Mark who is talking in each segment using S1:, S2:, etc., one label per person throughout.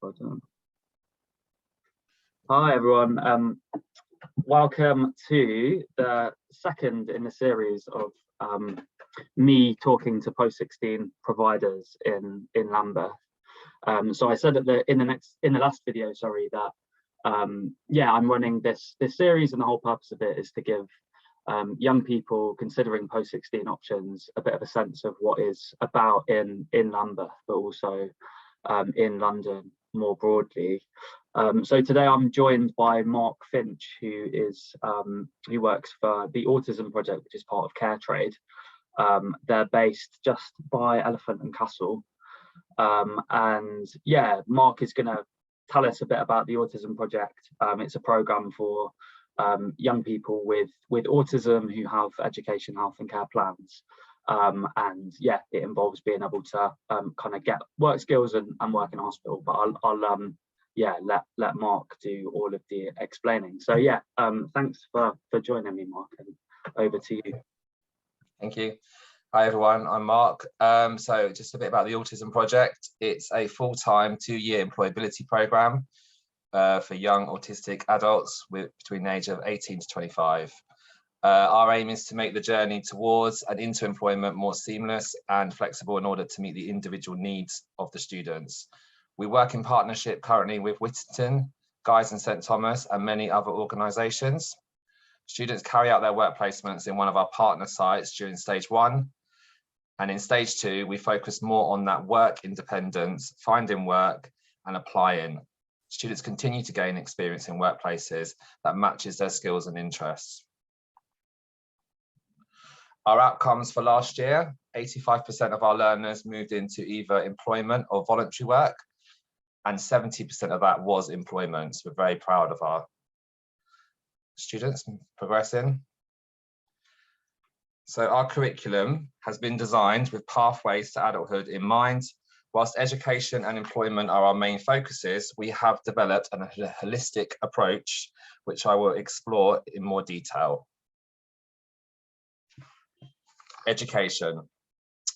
S1: Well done. Hi everyone, welcome to the second in the series of me talking to post-16 providers in Lambeth. So I said in the last video, sorry, that yeah, I'm running this series, and the whole purpose of it is to give young people considering post-16 options a bit of a sense of what is about in Lambeth, but also in London more broadly. So today I'm joined by Mark Finch, who works for the Autism Project, which is part of Care Trade. They're based just by Elephant and Castle. And yeah, Mark is going to tell us a bit about the Autism Project. It's a program for young people with autism who have education, health and care plans. And yeah, it involves being able to kind of get work skills and work in a hospital. But I'll yeah, let Mark do all of the explaining. So yeah, thanks for joining me, Mark, and over to you.
S2: Thank you. Hi everyone, I'm Mark. So just a bit about the Autism Project. It's a full-time 2-year employability program for young autistic adults between the age of 18 to 25. Our aim is to make the journey towards and into employment more seamless and flexible in order to meet the individual needs of the students. We work in partnership currently with Whittington, Guy's and St Thomas and many other organisations. Students carry out their work placements in one of our partner sites during stage 1. And in stage 2, we focus more on that work independence, finding work and applying. Students continue to gain experience in workplaces that matches their skills and interests. Our outcomes for last year, 85% of our learners moved into either employment or voluntary work, and 70% of that was employment. So we're very proud of our students progressing. So our curriculum has been designed with pathways to adulthood in mind. Whilst education and employment are our main focuses, we have developed a holistic approach, which I will explore in more detail. Education.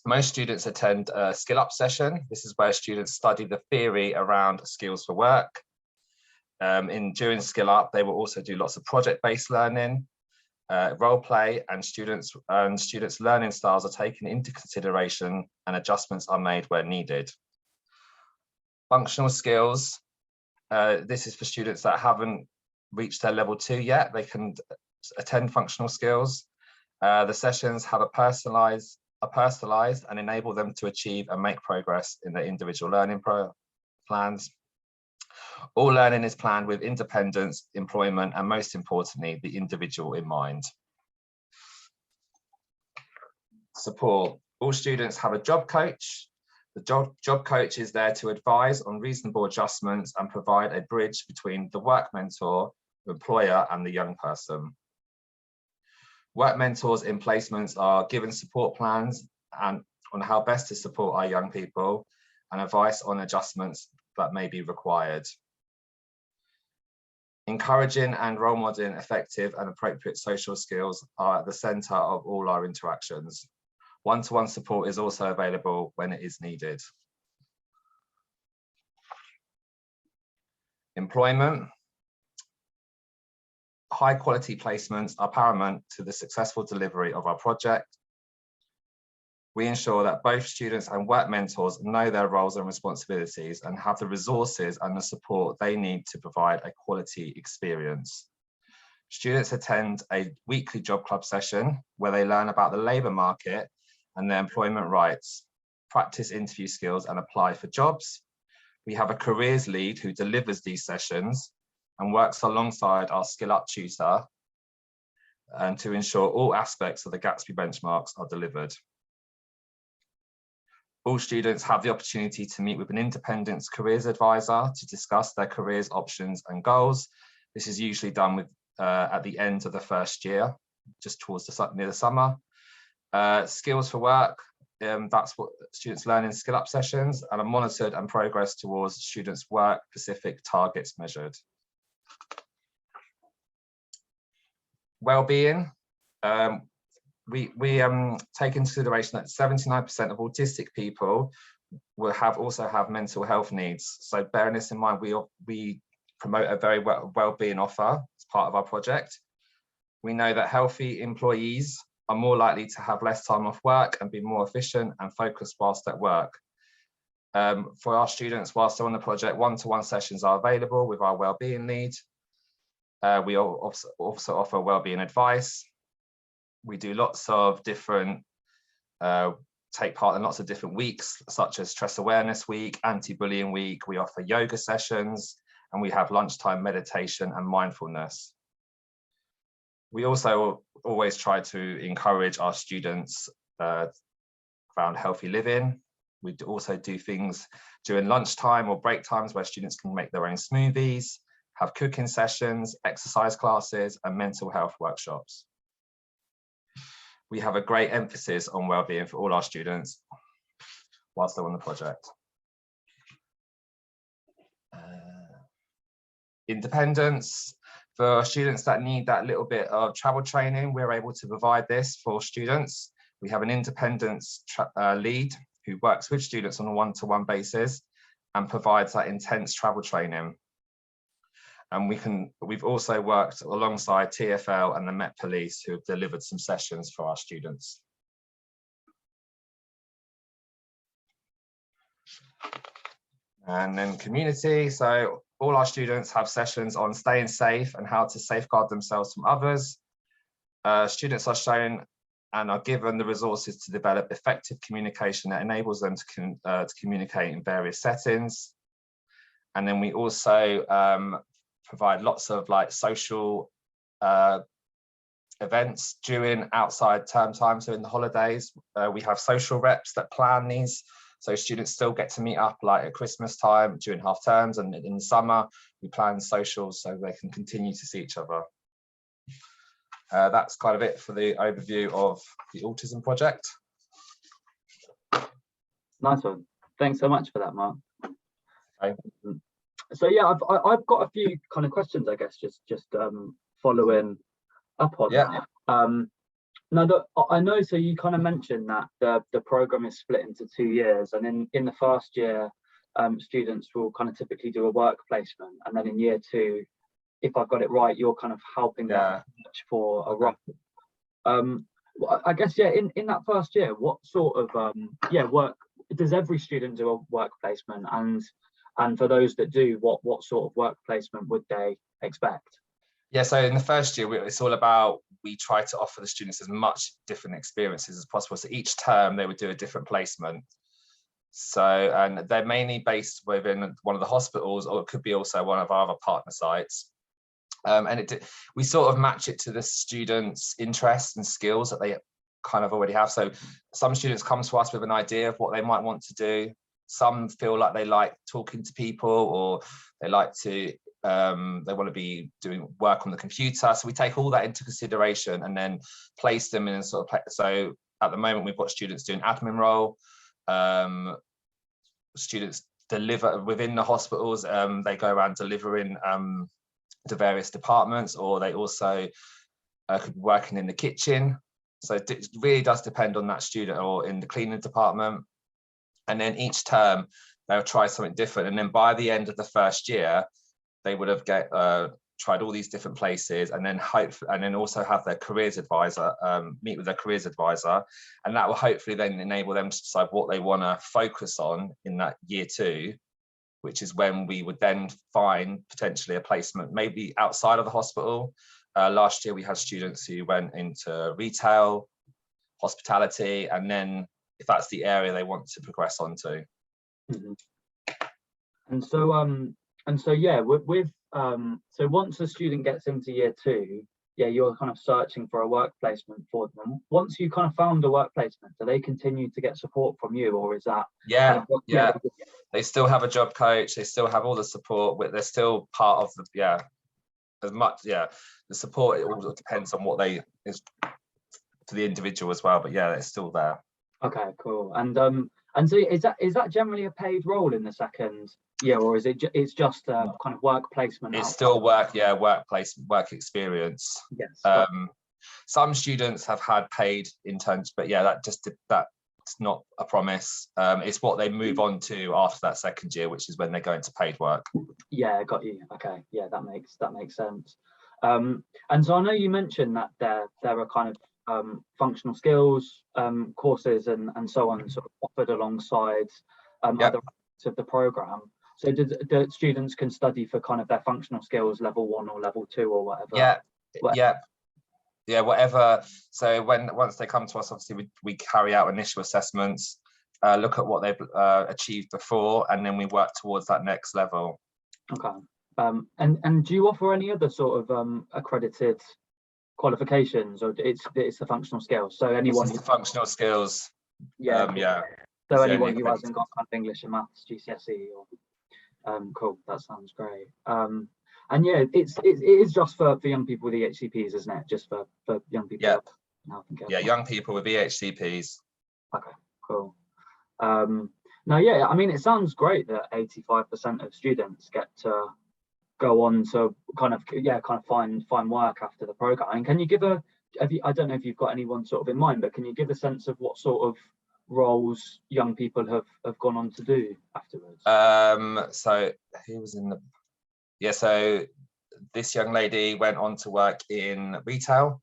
S2: Most students attend a skill up session. This is where students study the theory around skills for work. During skill up, they will also do lots of project-based learning, role play, and students' learning styles are taken into consideration and adjustments are made where needed. Functional skills. This is for students that haven't reached their level 2 yet. They can attend functional skills. The sessions have a personalized and enable them to achieve and make progress in their individual learning plans. All learning is planned with independence, employment, and most importantly, the individual in mind. Support. All students have a job coach. The job coach is there to advise on reasonable adjustments and provide a bridge between the work mentor, the employer, and the young person. Work mentors in placements are given support plans and on how best to support our young people and advice on adjustments that may be required. Encouraging and role modeling effective and appropriate social skills are at the centre of all our interactions. One-to-one support is also available when it is needed. Employment. High quality placements are paramount to the successful delivery of our project. We ensure that both students and work mentors know their roles and responsibilities and have the resources and the support they need to provide a quality experience. Students attend a weekly job club session where they learn about the labour market and their employment rights, practice interview skills and apply for jobs. We have a careers lead who delivers these sessions and works alongside our Skill Up tutor and to ensure all aspects of the Gatsby benchmarks are delivered. All students have the opportunity to meet with an independent careers advisor to discuss their careers options and goals. This is usually done at the end of the first year, just towards near the summer. Skills for work, that's what students learn in skill up sessions and are monitored and progress towards students' work-specific targets measured. Well-being. We take into consideration that 79% of autistic people will also have mental health needs. So bearing this in mind, we promote a very well-being offer as part of our project. We know that healthy employees are more likely to have less time off work and be more efficient and focused whilst at work. For our students, whilst they're on the project, one-to-one sessions are available with our wellbeing lead. We also offer wellbeing advice. We do lots of different, take part in lots of different weeks, such as Stress Awareness Week, Anti-Bullying Week. We offer yoga sessions, and we have lunchtime meditation and mindfulness. We also always try to encourage our students around healthy living. We also do things during lunchtime or break times where students can make their own smoothies, have cooking sessions, exercise classes, and mental health workshops. We have a great emphasis on wellbeing for all our students whilst they're on the project. Independence. For students that need that little bit of travel training, we're able to provide this for students. We have an independence lead who works with students on a one-to-one basis and provides that intense travel training. And we've also worked alongside TfL and the Met Police, who have delivered some sessions for our students. And then community. So all our students have sessions on staying safe and how to safeguard themselves from others. Students are shown and are given the resources to develop effective communication that enables them to communicate in various settings. And then we also provide lots of like social events during outside term time. So in the holidays, we have social reps that plan these. So students still get to meet up like at Christmas time during half terms, and in the summer, we plan socials so they can continue to see each other. That's kind of it for the overview of the Autism Project.
S1: Nice one. Thanks so much for that, Mark.
S2: Okay.
S1: So yeah, I've got a few kind of questions, I guess, just following up on that. Now, I know, so you kind of mentioned that the program is split into 2 years, and in the first year, students will kind of typically do a work placement, and then in year 2, if I've got it right, you're kind of helping them for a role. I guess, yeah, in that first year, what sort of work does every student do a work placement, and for those that do, what sort of work placement would they expect?
S2: Yeah, so in the first year, it's all about, we try to offer the students as much different experiences as possible. So each term they would do a different placement. So, and they're mainly based within one of the hospitals, or it could be also one of our other partner sites. We sort of match it to the students' interests and skills that they kind of already have. So some students come to us with an idea of what they might want to do. Some feel like they like talking to people, or they like to they want to be doing work on the computer. So we take all that into consideration and then place them in a sort of, so at the moment we've got students doing admin role, students deliver within the hospitals, they go around delivering to various departments, or they also could be working in the kitchen. So it really does depend on that student, or in the cleaning department. And then each term they'll try something different, and then by the end of the first year they would have tried all these different places, and then also have their careers advisor meet with their careers advisor, and that will hopefully then enable them to decide what they want to focus on in that year 2, which is when we would then find potentially a placement maybe outside of the hospital. Last year we had students who went into retail, hospitality, and then if that's the area they want to progress onto.
S1: Mm-hmm. And so yeah, so once a student gets into year 2, yeah, you're kind of searching for a work placement for them. Once you kind of found a work placement, do they continue to get support from you, or is that
S2: they still have a job coach, they still have all the support, they're still part of the the support, it all depends on what is to the individual as well, but yeah, it's still there.
S1: Okay, cool. And so is that generally a paid role in the second year, or is it's just a kind of work placement?
S2: It's still work experience.
S1: Yes.
S2: Some students have had paid interns, but yeah, that it's not a promise. It's what they move on to after that second year, which is when they go into paid work.
S1: Yeah, got you. Okay, yeah, that makes sense. And so I know you mentioned that there are kind of functional skills courses and so on, sort of offered alongside
S2: Yep.
S1: other aspects of the program. So the students can study for kind of their functional skills level 1 or level 2 or whatever.
S2: Yeah, whatever. So once they come to us, obviously we carry out initial assessments, look at what they've achieved before, and then we work towards that next level.
S1: Okay. And do you offer any other sort of accredited qualifications, or it's the functional skills? So anyone
S2: It's the functional skills.
S1: Yeah. So
S2: It's
S1: anyone
S2: only
S1: who hasn't
S2: accredited.
S1: got kind of English and maths GCSE or cool, that sounds great. And yeah, it is just for young people with EHCPs, isn't it? Just for young people.
S2: Yep.
S1: Yeah,
S2: Young people with EHCPs.
S1: Okay, cool. Now, yeah, I mean, it sounds great that 85% of students get to go on to kind of find work after the program. And can you give I don't know if you've got anyone sort of in mind, but can you give a sense of what sort of roles young people have gone on to do afterwards?
S2: So he was in the so this young lady went on to work in retail,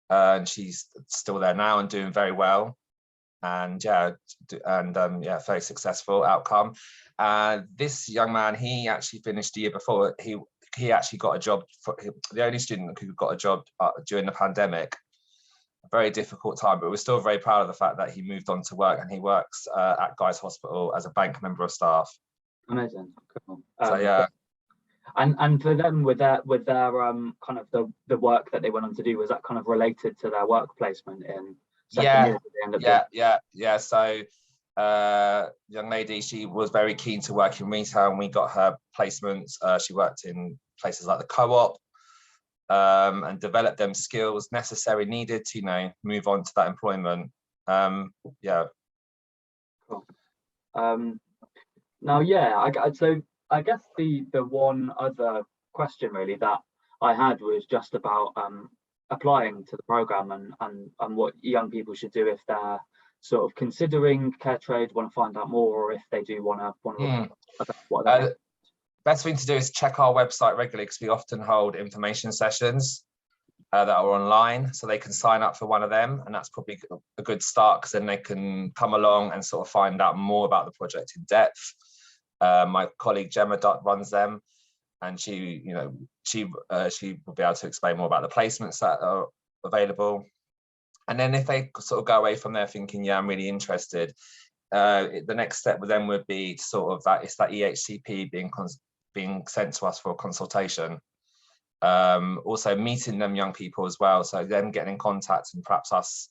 S2: and she's still there now and doing very well, and very successful outcome. This young man, he actually finished the year before. He actually got a job, the only student who got a job during the pandemic. A very difficult time, but we're still very proud of the fact that he moved on to work, and he works at Guy's Hospital as a bank member of staff.
S1: Amazing. Cool.
S2: So yeah.
S1: And for them, with their kind of the work that they went on to do, was that kind of related to their work placement in second year?
S2: So young lady, she was very keen to work in retail, and we got her placements. She worked in places like the Co-op, and developed them skills needed to move on to that employment.
S1: Cool. Now, so I guess the one other question really that I had was just about applying to the program and what young people should do if they're sort of considering care trade, want to find out more, or if they do want to
S2: best thing to do is check our website regularly, because we often hold information sessions that are online, so they can sign up for one of them, and that's probably a good start, because then they can come along and sort of find out more about the project in depth. My colleague Gemma runs them, and she will be able to explain more about the placements that are available. And then if they sort of go away from there thinking, yeah, I'm really interested, the next step with them would be sort of that EHCP being sent to us for a consultation. Also meeting them young people as well, so them getting in contact and perhaps us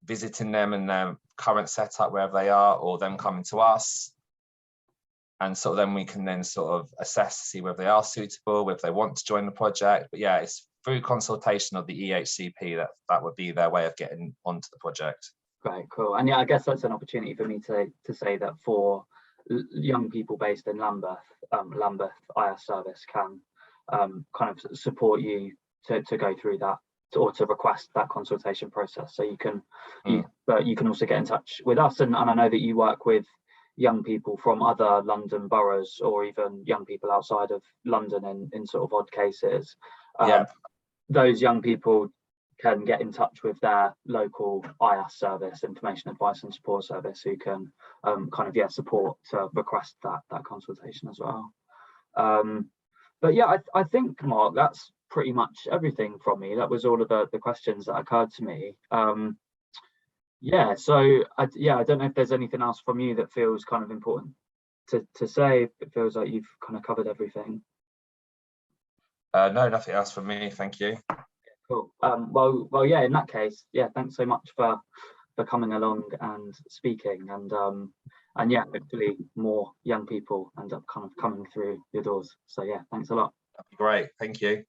S2: visiting them in their current setup wherever they are, or them coming to us, and sort of then we can then sort of assess to see whether they are suitable, whether they want to join the project. But yeah, it's through consultation of the EHCP that would be their way of getting onto the project.
S1: Great, cool. And yeah, I guess that's an opportunity for me to say that for young people based in Lambeth, Lambeth IASS service can kind of support you to go through that, or to request that consultation process. So you can you can also get in touch with us, and I know that you work with young people from other London boroughs, or even young people outside of London in sort of odd cases. Those young people can get in touch with their local IASS service, information advice and support service, who can support to request that consultation as well. But yeah, I think, Mark, that's pretty much everything from me. That was all of the questions that occurred to me. So I don't know if there's anything else from you that feels kind of important to say. It feels like you've kind of covered everything.
S2: No, nothing else from me, thank you.
S1: Cool. Well, yeah, in that case, yeah, thanks so much for coming along and speaking, and yeah, hopefully more young people end up kind of coming through your doors. So yeah, thanks a lot.
S2: That'd be great, thank you.